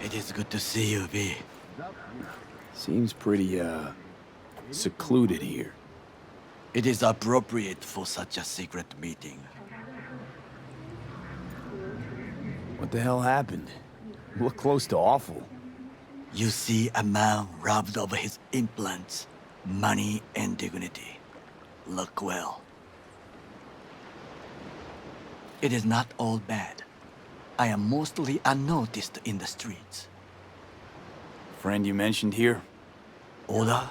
It is good to see you, V. Seems pretty, secluded here. It is appropriate for such a secret meeting. What the hell happened? You look close to awful. You see a man robbed of his implants, money and dignity. Look well. It is not all bad. I am mostly unnoticed in the streets. Friend you mentioned here? Oda?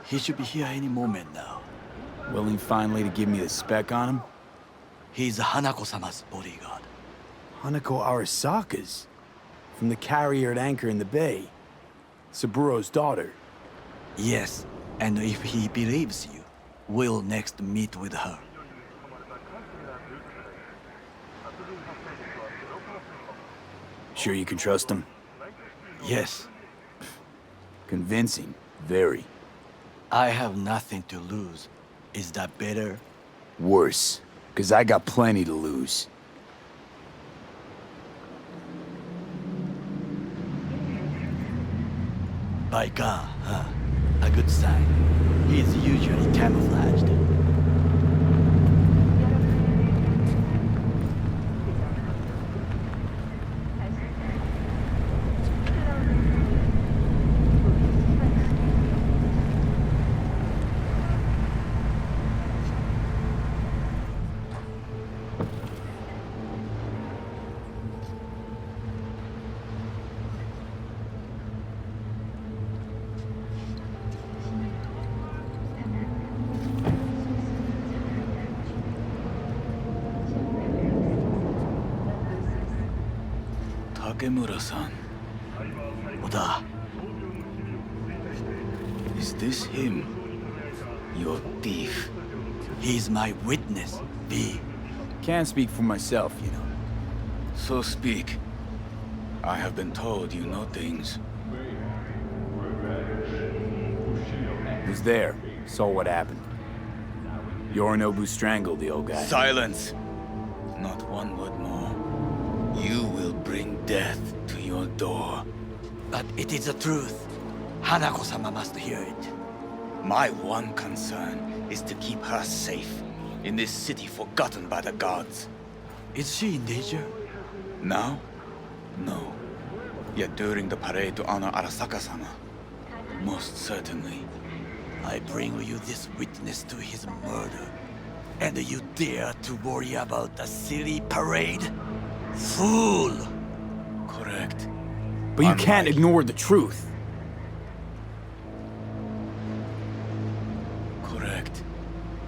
He should be here any moment now. Willing finally to give me the spec on him? He's Hanako-sama's bodyguard. Hanako Arasaka's? From the carrier at anchor in the bay. Saburo's daughter. Yes, and if he believes you, we'll next meet with her. Sure you can trust him? Yes. Convincing. Very. I have nothing to lose. Is that better? Worse. 'Cause I got plenty to lose. By God, huh? A good sign. He is usually camouflaged. Takemura-san. Oda, Is this him? Your thief. he's my witness, V. Can't speak for myself, you know. So speak. I have been told you know things. Was there. Saw what happened. Yorinobu strangled the old guy. Silence! Not one word more. You will bring death to your door. But it is the truth. Hanako-sama must hear it. My one concern is to keep her safe in this city forgotten by the gods. Is she in danger? Now? No. Yet during the parade to honor Arasaka-sama, most certainly. I bring you this witness to his murder. And you dare to worry about a silly parade? Fool! Correct. But you can't ignore the truth. Correct.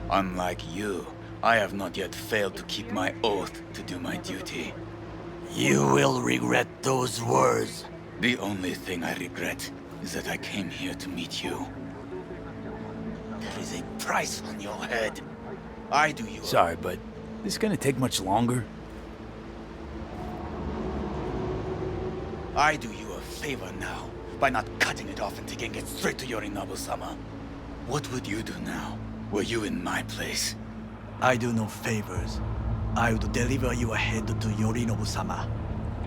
Unlike you, I have not yet failed to keep my oath to do my duty. You will regret those words. The only thing I regret is that I came here to meet you. There is a price on your head. I do you. Sorry, but this gonna take much longer? I do you a favor now by not cutting it off and taking it straight to Yorinobu-sama. What would you do now, were you in my place? I do no favors. I would deliver you ahead to Yorinobu-sama.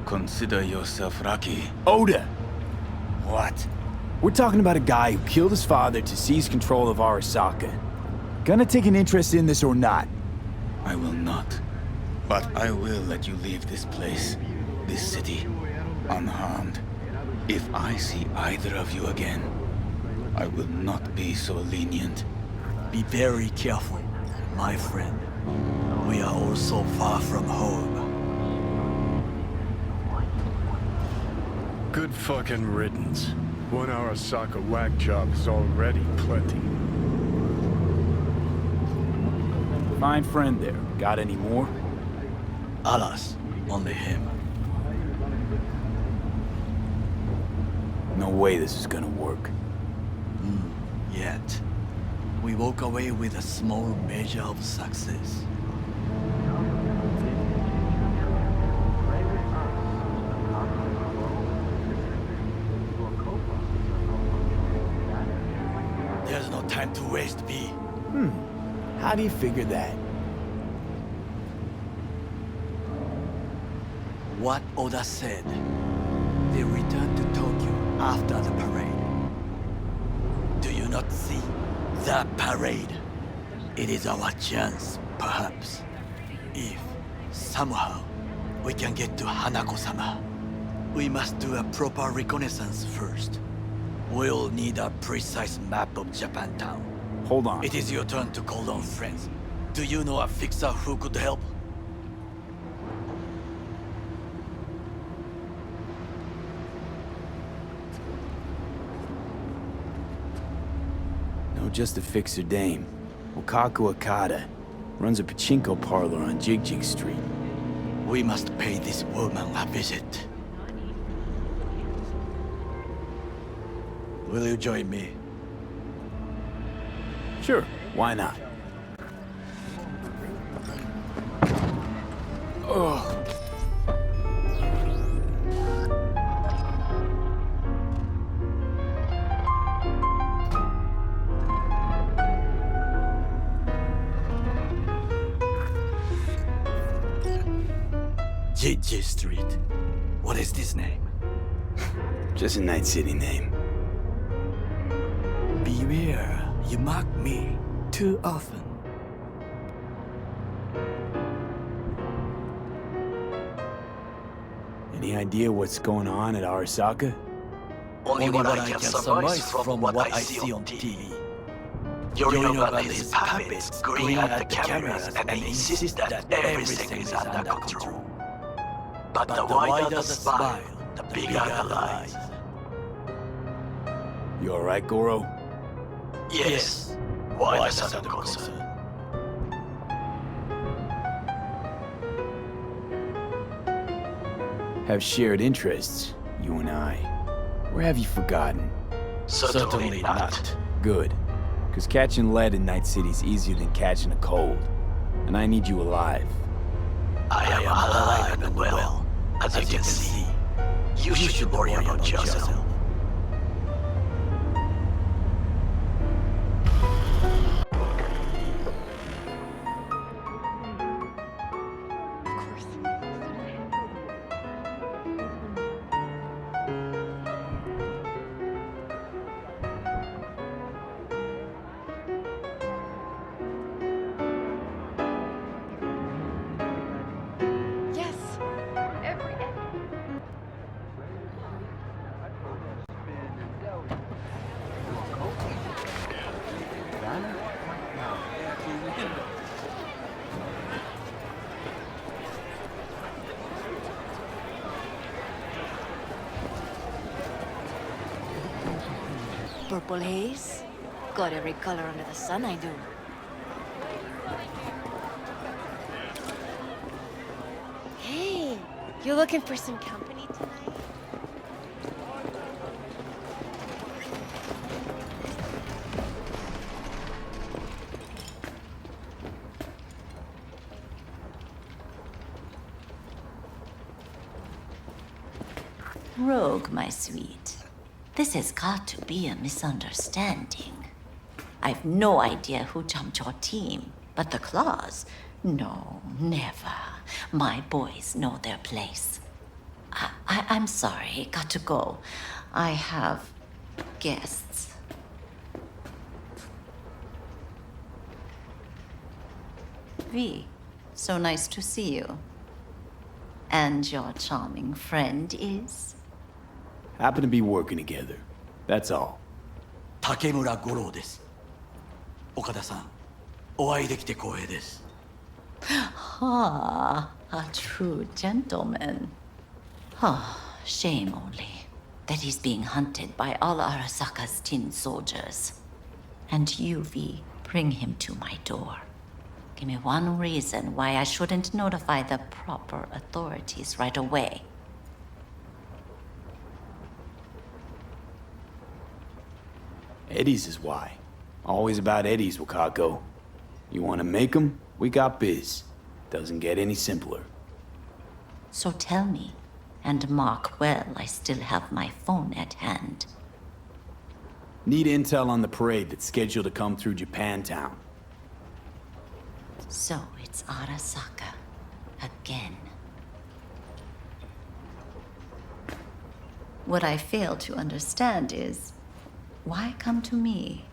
Consider yourself lucky. Oda! What? We're talking about a guy who killed his father to seize control of Arasaka. Gonna take an interest in this or not? I will not. But I will let you leave this place, this city, unharmed. If I see either of you again, I will not be so lenient. Be very careful, my friend. We are all so far from home. Good fucking riddance. One Arasaka whack job is already plenty. Fine friend there. Got any more? Alas, only him. No way this is gonna work. Yet, we walk away with a small measure of success. There's no time to waste, V. How do you figure that? what Oda said. They return to Tokyo after the parade. Do you not see the parade? It is our chance, perhaps. If, somehow, we can get to Hanako-sama. We must do a proper reconnaissance first. We'll need a precise map of Japantown. Hold on. It is your turn to call on friends. Do you know a fixer who could help? No, just a fixer dame. Okaku Akata. Runs a pachinko parlor on Jig Street. We must pay this woman a visit. Will you join me? Sure, why not? Oh. Jiji Street. What is this name? Just a Night City name. Beware, you mock me too often. Any idea what's going on at Arasaka? Only what I can surmise from what I see on TV. Yorinobu and his puppets grin at the cameras and insist that everything is under control. But the wider the smile, the bigger the lies. You alright, Goro? Yes, why the sudden concern? Have shared interests, you and I. Or have you forgotten? Certainly not. Good. Because catching lead in Night City's easier than catching a cold. And I need you alive. I am alive and well, as you can see. You should worry about yourself. Purple haze? Got every color under the sun, I do. Hey, you looking for some company tonight? Rogue, my sweet. This has got to be a misunderstanding. I've no idea who jumped your team, but the claws? No, never. My boys know their place. I'm sorry, got to go. I have guests. V, so nice to see you. And your charming friend is? Happen to be working together. That's all. Takemura Goro です。岡田さん、お会いできて光栄です。Ah, a true gentleman. Ah, shame only that he's being hunted by all Arasaka's tin soldiers. And you, V, bring him to my door. Give me one reason why I shouldn't notify the proper authorities right away. Eddie's is why. Always about Eddie's, Wakako. You want to make 'em? We got biz. Doesn't get any simpler. So tell me, and mark well I still have my phone at hand. Need intel on the parade that's scheduled to come through Japantown. So it's Arasaka. Again. What I fail to understand is, why come to me?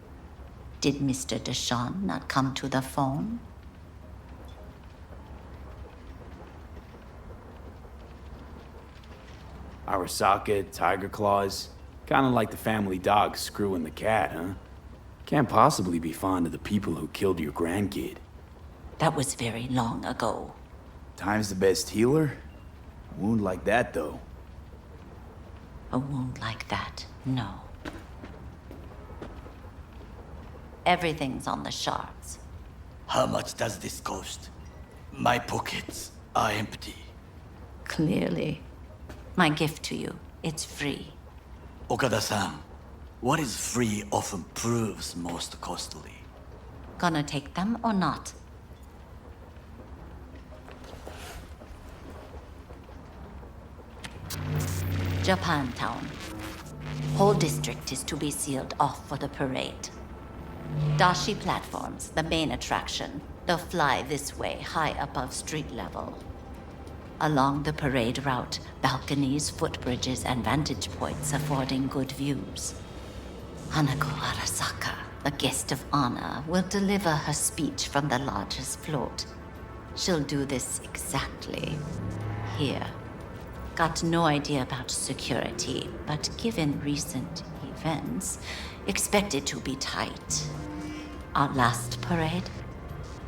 Did Mr. Deshawn not come to the phone? Arasaka, Tiger Claws. Kinda like the family dog screwing the cat, huh? Can't possibly be fond of the people who killed your grandkid. That was very long ago. Time's the best healer? A wound like that, though. A wound like that, no. Everything's on the shards. How much does this cost? My pockets are empty. Clearly. My gift to you, it's free. Okada-san, what is free often proves most costly. Gonna take them or not? Japantown. Whole district is to be sealed off for the parade. Dashi platforms, the main attraction. They'll fly this way, high above street level. Along the parade route, balconies, footbridges, and vantage points affording good views. Hanako Arasaka, the guest of honor, will deliver her speech from the largest float. She'll do this exactly here. Got no idea about security, but given recent events, expect it to be tight. Our last parade,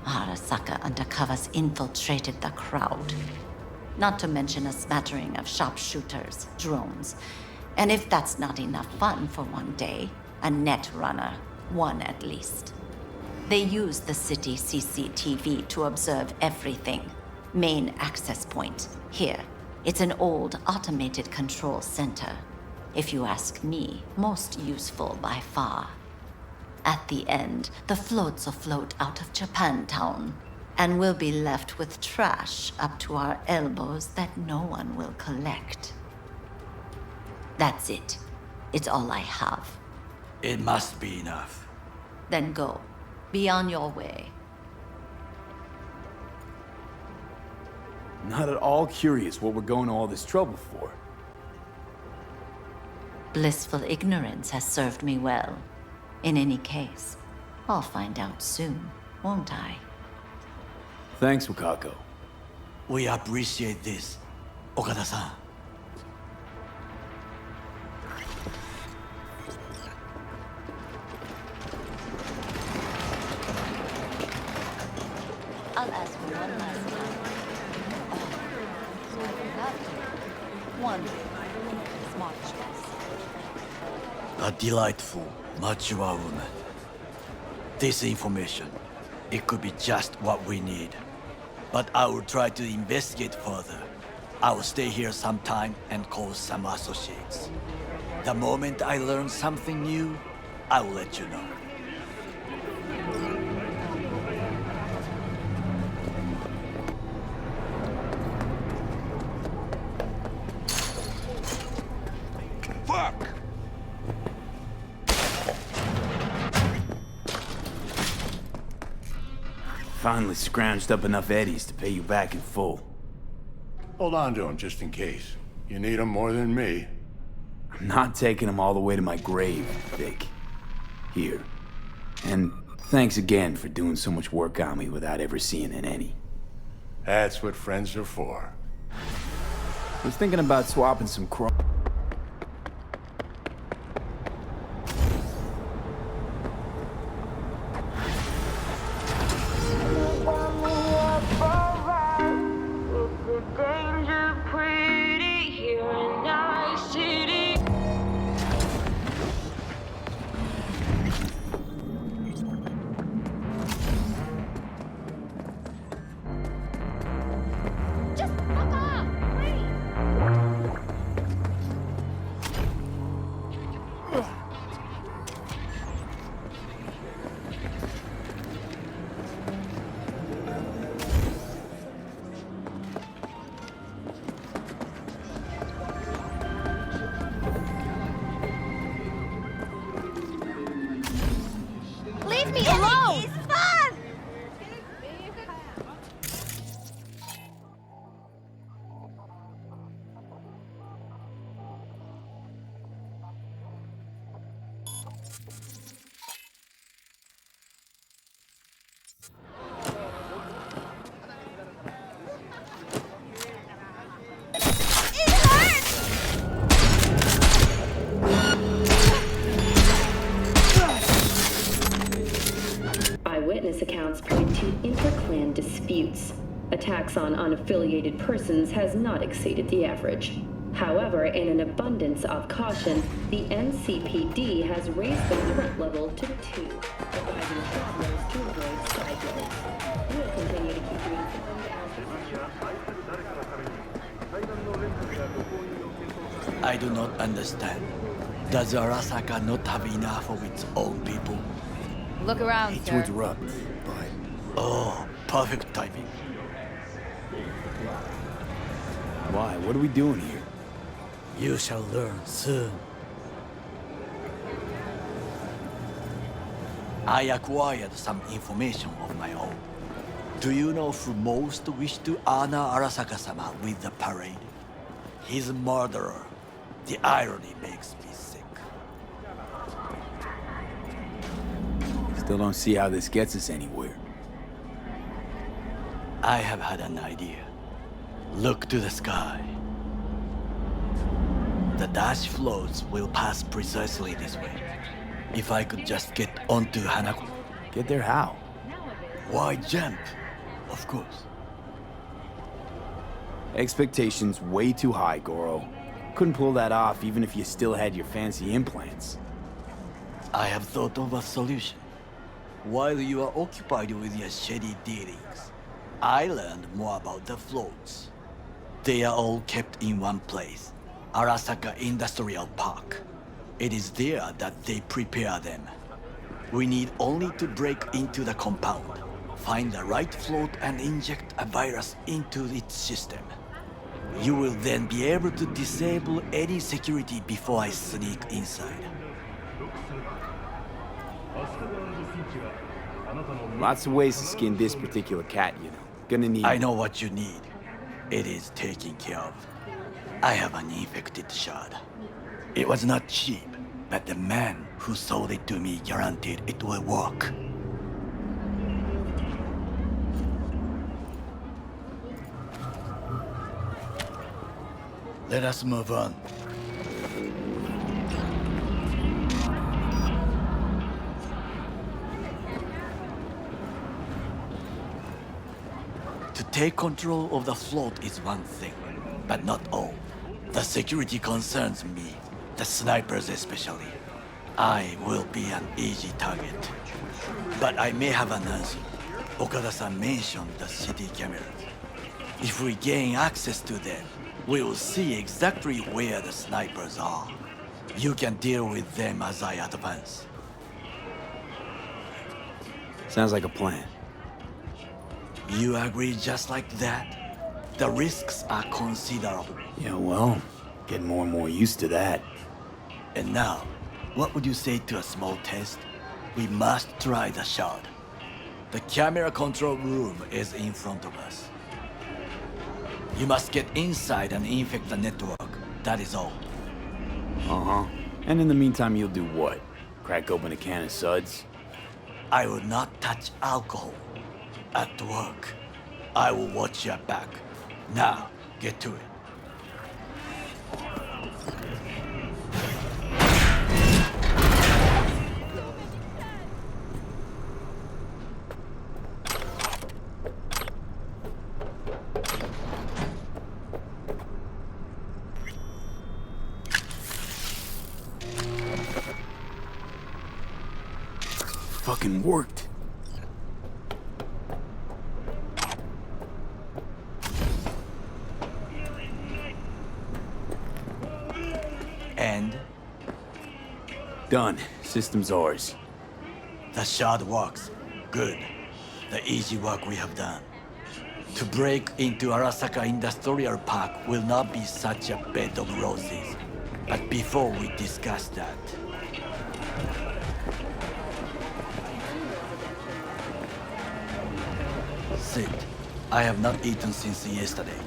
Arasaka undercovers infiltrated the crowd. Not to mention a smattering of sharpshooters, drones. And if that's not enough fun for one day, a net runner, one at least. They use the city CCTV to observe everything. Main access point, here. It's an old automated control center. If you ask me, most useful by far. At the end, the floats will float out of Japantown, and we'll be left with trash up to our elbows that no one will collect. That's it. It's all I have. It must be enough. Then go. Be on your way. Not at all curious what we're going to all this trouble for. Blissful ignorance has served me well. In any case, I'll find out soon, won't I? Thanks, Wakako. We appreciate this, Okada-san. I'll ask you one last time. So I forgot you. One smart choice. A delightful, mature woman. This information, it could be just what we need. But I will try to investigate further. I will stay here some time and call some associates. The moment I learn something new, I will let you know. Fuck! Finally scrounged up enough eddies to pay you back in full. Hold on to him just in case. You need him more than me. I'm not taking them all the way to my grave, Vic. Here. And thanks again for doing so much work on me without ever seeing an any. That's what friends are for. I was thinking about swapping some chrome. witness accounts point to inter-clan disputes. Attacks on unaffiliated persons has not exceeded the average. However, in an abundance of caution, the NCPD has raised the threat level to 2, advising travelers to avoid side roads. We'll continue to keep you informed as... I do not understand. Does Arasaka not have enough of its own people? Look around, Hate to sir. interrupt, but Oh, perfect timing. why? What are we doing here? You shall learn soon. I acquired some information of my own. Do you know who most wished to honor Arasaka-sama with the parade? His murderer. The irony makes me sick. Still don't see how this gets us anywhere. I have had an idea. Look to the sky. The dash floats will pass precisely this way. If I could just get onto Hanako. Get there how? Why jump? Of course. Expectations way too high, Goro. Couldn't pull that off even if you still had your fancy implants. I have thought of a solution. While you are occupied with your shady dealings, I learned more about the floats. They are all kept in one place, Arasaka Industrial Park. It is there that they prepare them. We need only to break into the compound, find the right float and inject a virus into its system. You will then be able to disable any security before I sneak inside. Lots of ways to skin this particular cat, you know. Gonna need... I know what you need. It is taken care of. I have an infected shard. It was not cheap, but the man who sold it to me guaranteed it will work. Let us move on. To take control of the float is one thing, but not all. The security concerns me, the snipers especially. I will be an easy target. But I may have an answer. Okada-san mentioned the city cameras. If we gain access to them, we will see exactly where the snipers are. You can deal with them as I advance. Sounds like a plan. You agree just like that? The risks are considerable. Yeah, well, getting more and more used to that. And now, what would you say to a small test? We must try the shard. The camera control room is in front of us. You must get inside and infect the network. That is all. Uh-huh. And in the meantime, you'll do what? Crack open a can of suds? I will not touch alcohol. At work, I will watch your back. Now, get to it. Fucking worked. And Done. System's ours. the shard works. Good. The easy work we have done. To break into Arasaka Industrial Park will not be such a bed of roses. But before we discuss that, sit. I have not eaten since yesterday.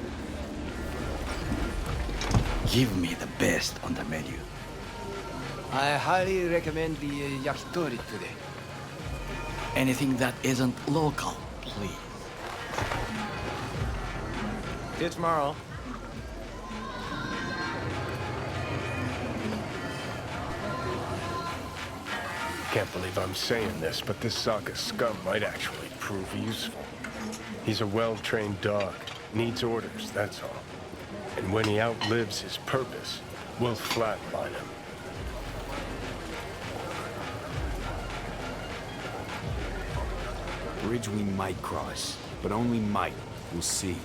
Give me the best on the menu. I highly recommend the yakitori today. Anything that isn't local, please. See you tomorrow. Can't believe I'm saying this, but this Sokka scum might actually prove useful. He's a well-trained dog. Needs orders, that's all. And when he outlives his purpose, we'll flatline him. Bridge we might cross, but only might. We'll see.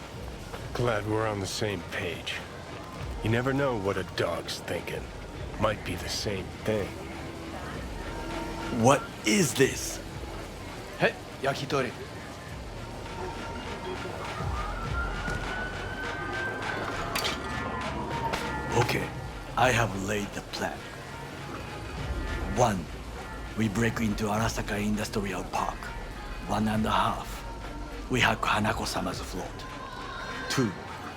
Glad we're on the same page. You never know what a dog's thinking. Might be the same thing. What is this? Hey, yakitori. Okay, I have laid the plan. 1. We break into Arasaka Industrial Park. 1.5. We hack Hanako-sama's float. 2.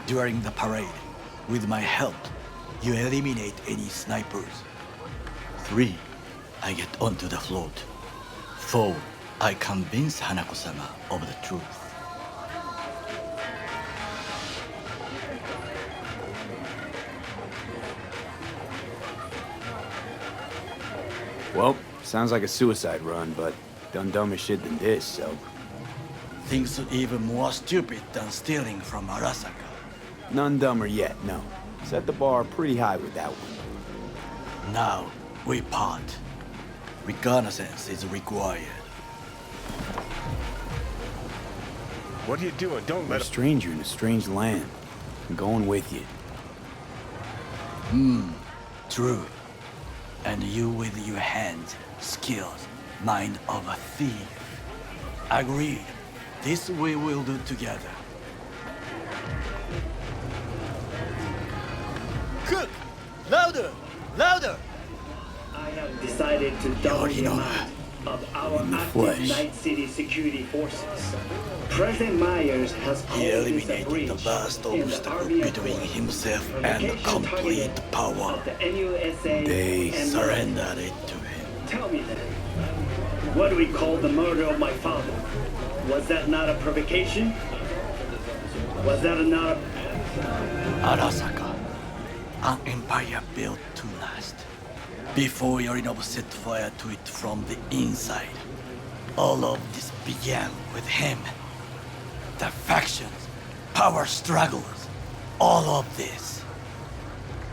During the parade, with my help, you eliminate any snipers. 3. I get onto the float. 4. I convince Hanako-sama of the truth. Well, sounds like a suicide run, but done dumber shit than this, so... Things even more stupid than stealing from Arasaka. None dumber yet, no. Set the bar pretty high with that one. Now, we part. Reconnaissance is required. What are you doing? Don't You're let a him... stranger in a strange land. I'm going with you. True. And you with your hands, skills, mind of a thief. Agreed. This we will do together. Cook! Louder! Louder! I have decided to double the amount of our In the active flesh. Night City security forces. President Myers has called He this a eliminated breach the last in the obstacle Army between Accord. himself and Provocation complete targeted power. of the NUSA They and Surrendered it to him. Tell me then, what do we call the murder of my father? Was that not a provocation? Was that not a... Arasaka, an empire built to last. Before Yorinobu set fire to it from the inside. All of this began with him. The factions, power struggles, all of this.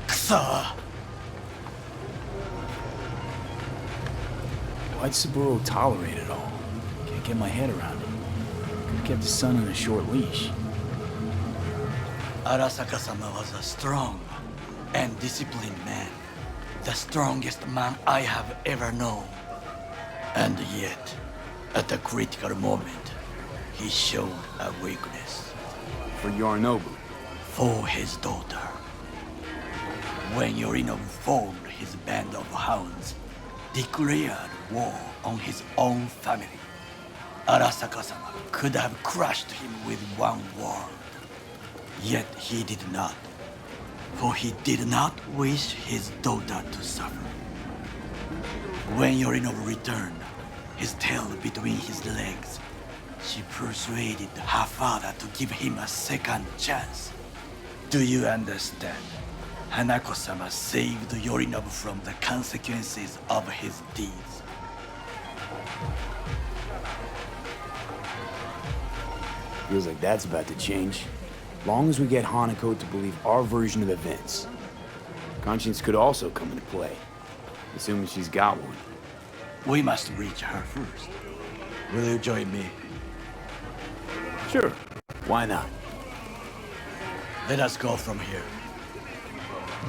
Kusa! Why'd Saburo tolerate it all? Can't get my head around it. Could've kept his son on a short leash. Arasaka-sama was a strong and disciplined man. The strongest man I have ever known. And yet, at the critical moment, he showed a weakness. For Yorinobu. For his daughter. When Yorinobu formed his band of hounds, declared war on his own family, Arasaka-sama could have crushed him with one word. Yet he did not. For he did not wish his daughter to suffer. When Yorinobu returned, his tail between his legs, she persuaded her father to give him a second chance. Do you understand? Hanako-sama saved Yorinobu from the consequences of his deeds. Feels like that's about to change. Long as we get Hanako to believe our version of events. Conscience could also come into play, assuming she's got one. We must reach her first. Will you join me? Sure, why not? Let us go from here.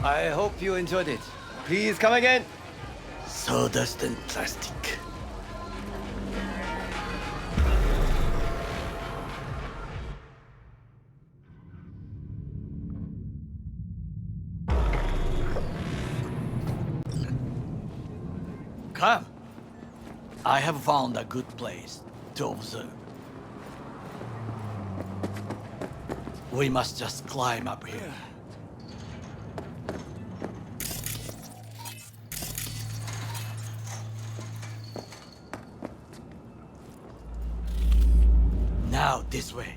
I hope you enjoyed it. Please come again. Sawdust and plastic. Come. I have found a good place to observe. We must just climb up here. Now, this way.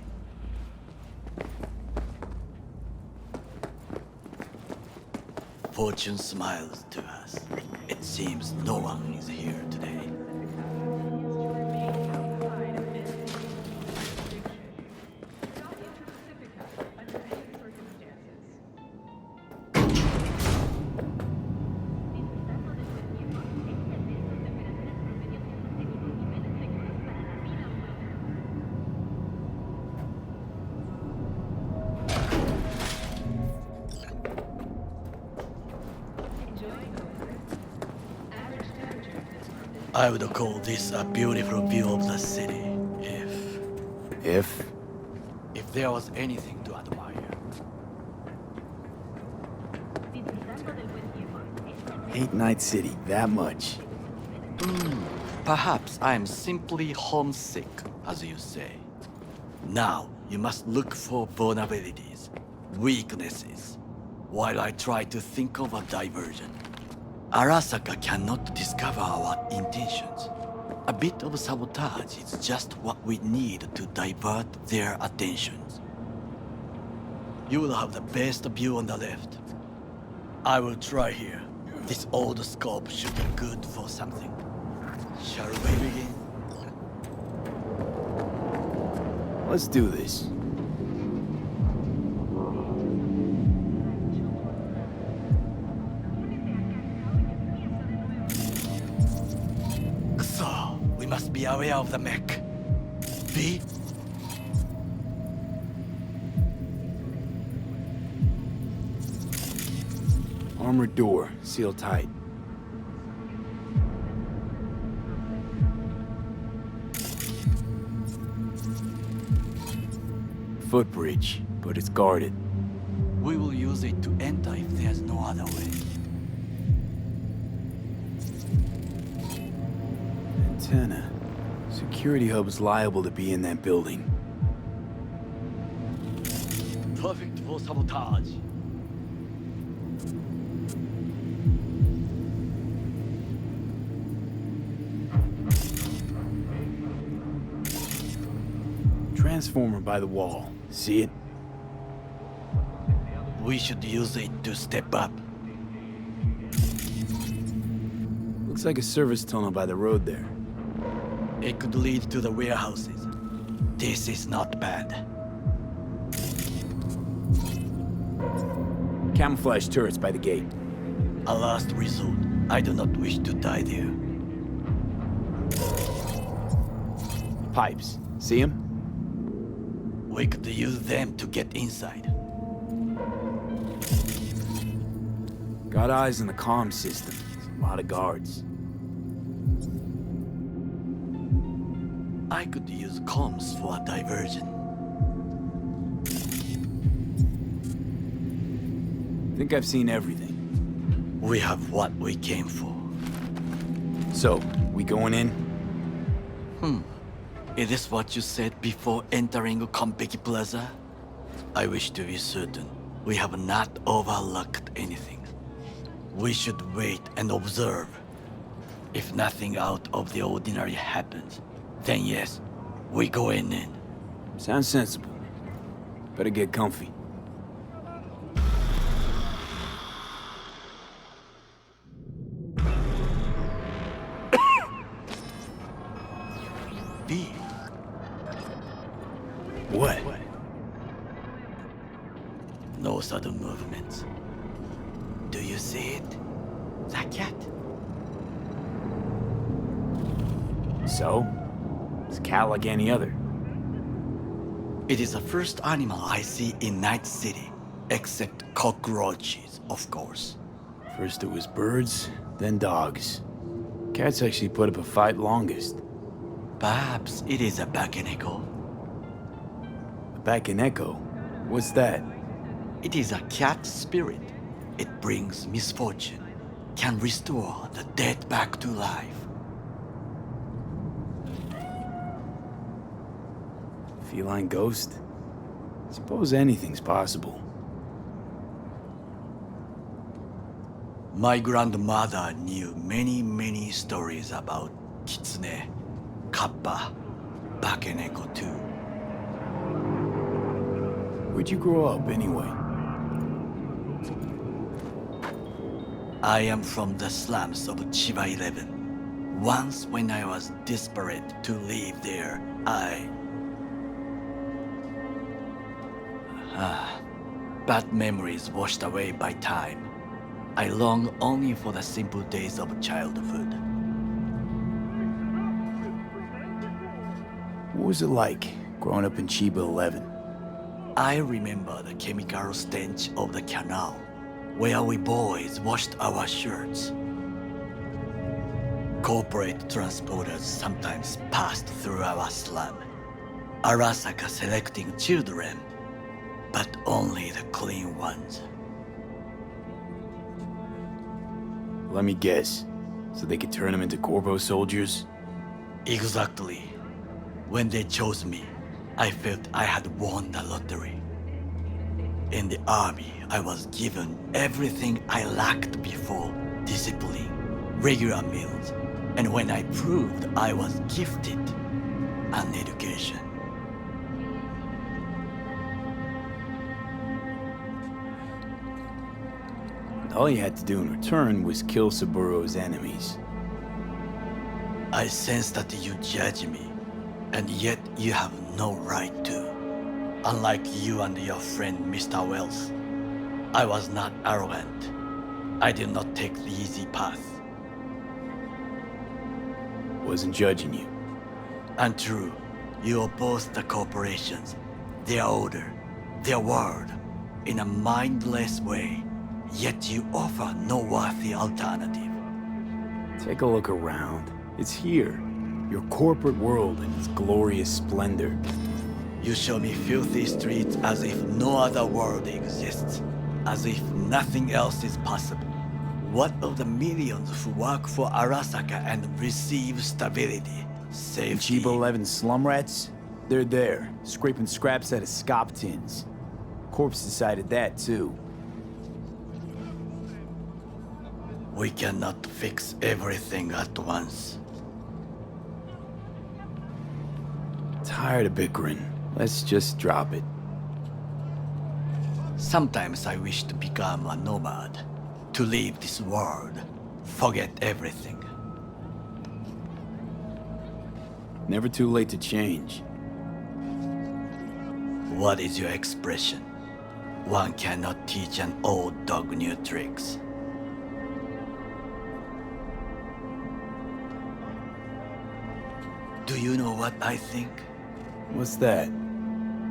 Fortune smiles to us. It seems no one is here today. I would call this a beautiful view of the city, If? if there was anything to admire. Hate Night City that much. Perhaps I am simply homesick, as you say. Now, you must look for vulnerabilities, weaknesses, while I try to think of a diversion. Arasaka cannot discover our intentions. A bit of sabotage is just what we need to divert their attentions. You will have the best view on the left. I will try here. This old scope should be good for something. Shall we begin? Let's do this. So, we must be aware of the mech. V? Armored door, sealed tight. Footbridge, but it's guarded. We will use it to enter if there's no other way. Antenna. Security hub's liable to be in that building. Perfect for sabotage. Transformer by the wall. See it? We should use it to step up. Looks like a service tunnel by the road there. It could lead to the warehouses. This is not bad. Camouflage turrets by the gate. A last resort. I do not wish to die there. Pipes. See them? We could use them to get inside. Got eyes on the comm system. A lot of guards. I could use comms for a diversion. Think I've seen everything. We have what we came for. So, we going in? Is this what you said before entering Konpeki Plaza? I wish to be certain we have not overlooked anything. We should wait and observe. If nothing out of the ordinary happens, then yes, we go in. Sounds sensible. Better get comfy. B. What? No sudden movements. Do you see it? The cat? So? It's a cat like any other. It is the first animal I see in Night City, except cockroaches, of course. First it was birds, then dogs. Cats actually put up a fight longest. Perhaps it is a Bakeneko. A Bakeneko? What's that? It is a cat spirit. It brings misfortune, can restore the dead back to life. Feline ghost? Suppose anything's possible. My grandmother knew many stories about Kitsune, Kappa, Bakeneko too. Where'd you grow up, anyway? I am from the slums of Chiba 11. Once when I was desperate to live there, bad memories washed away by time. I long only for the simple days of childhood. What was it like, growing up in Chiba 11? I remember the chemical stench of the canal, where we boys washed our shirts. Corporate transporters sometimes passed through our slum. Arasaka selecting children, but only the clean ones. Let me guess. So they could turn them into Corpo soldiers? Exactly. When they chose me, I felt I had won the lottery. In the army, I was given everything I lacked before: discipline, regular meals, and when I proved I was gifted, an education. All you had to do in return was kill Saburo's enemies. I sense that you judge me, and yet you have no right to. Unlike you and your friend Mr. Wells, I was not arrogant. I did not take the easy path. Wasn't judging you. Untrue, you oppose the corporations, their order, their word, in a mindless way, yet you offer no worthy alternative. Take a look around. It's here. Your corporate world in its glorious splendor. You show me filthy streets as if no other world exists, as if nothing else is possible. What of the millions who work for Arasaka and receive stability, safety? Cheap 11 slum rats? They're there, scraping scraps out of scop tins. Corpse decided that too. We cannot fix everything at once. Tired of bickering. Let's just drop it. Sometimes I wish to become a nomad, to leave this world, forget everything. Never too late to change. What is your expression? One cannot teach an old dog new tricks. Do you know what I think? What's that?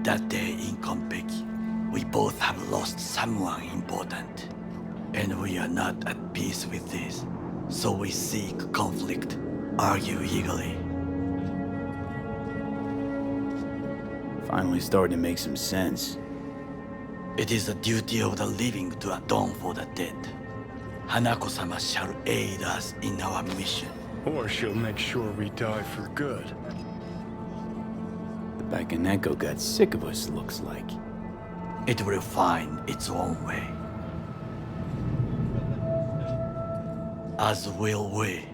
That day in Konpeki, we both have lost someone important. And we are not at peace with this. So we seek conflict, argue eagerly. Finally starting to make some sense. It is the duty of the living to atone for the dead. Hanako-sama shall aid us in our mission. Or she'll make sure we die for good. The Bakaneko got sick of us, looks like. It will find its own way. As will we.